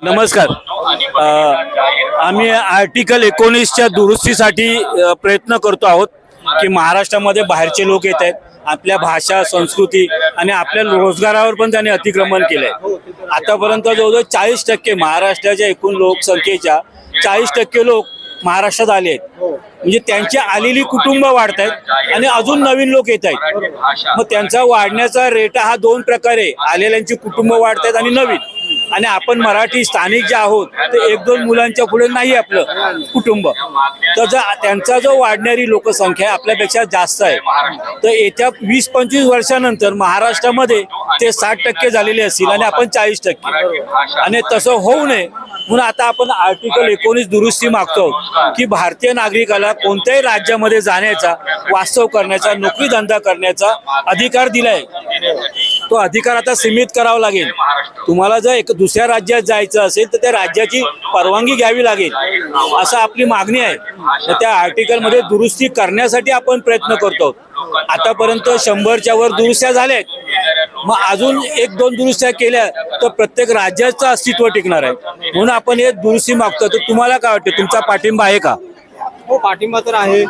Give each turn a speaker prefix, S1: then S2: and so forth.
S1: नमस्कार. आम्ही आर्टिकल 19च्या दुरुस्तीसाठी प्रयत्न करतो आहोत की महाराष्ट्रामध्ये बाहेरचे लोक येत आहेत. आपल्या भाषा, संस्कृती आणि आपल्या रोजगारावर पण त्यांनी अतिक्रमण केलंय. आतापर्यंत जवळजवळ 40% महाराष्ट्राच्या एकूण लोकसंख्येच्या 40% लोक महाराष्ट्रात आले आहेत. म्हणजे त्यांची आलेली कुटुंब वाढत आहेत आणि अजून नवीन लोक येत आहेत. मग त्यांचा वाढण्याचा रेट हा दोन प्रकारे, आलेल्यांची कुटुंब वाढत आहेत आणि नवीन. आणि आपण मराठी स्थानिक जे आहोत ते 1-2 मुलांच्या पुढे नाही आपलं कुटुंब. तर त्यांचा जो वाढणारी लोकसंख्या आपल्यापेक्षा जास्त आहे. तर येत्या 20-25 वर्षानंतर महाराष्ट्रामध्ये ते 60% झालेले असतील आणि आपण 40%. आणि तसं होऊ नये म्हणून आता आपण आर्टिकल 19 दुरुस्ती मागतो की भारतीय नागरिकाला कोणत्याही राज्यामध्ये जाण्याचा, वास्तव करण्याचा, नोकरी धंदा करण्याचा अधिकार दिलाय. तो अधिकार आता सीमित करावा लागेल. तुम्हाला जर एक दुसऱ्या राज्यात जायचं असेल तर त्या राज्याची परवानगी घ्यावी लागेल, असं आपली मागणी आहे. तर त्या आर्टिकलमध्ये दुरुस्ती करण्यासाठी आपण प्रयत्न करतो. आतापर्यंत 100च्या वर दुरुस्त्या झाल्यात. मग अजून 1-2 दुरुस्त्या केल्या तर प्रत्येक राज्याचं अस्तित्व टिकणार आहे. म्हणून आपण हे दुरुस्ती मागतो. तर तुम्हाला काय वाटतं, तुमचा पाठिंबा आहे का?
S2: हो, पाठिंबा तर आहे.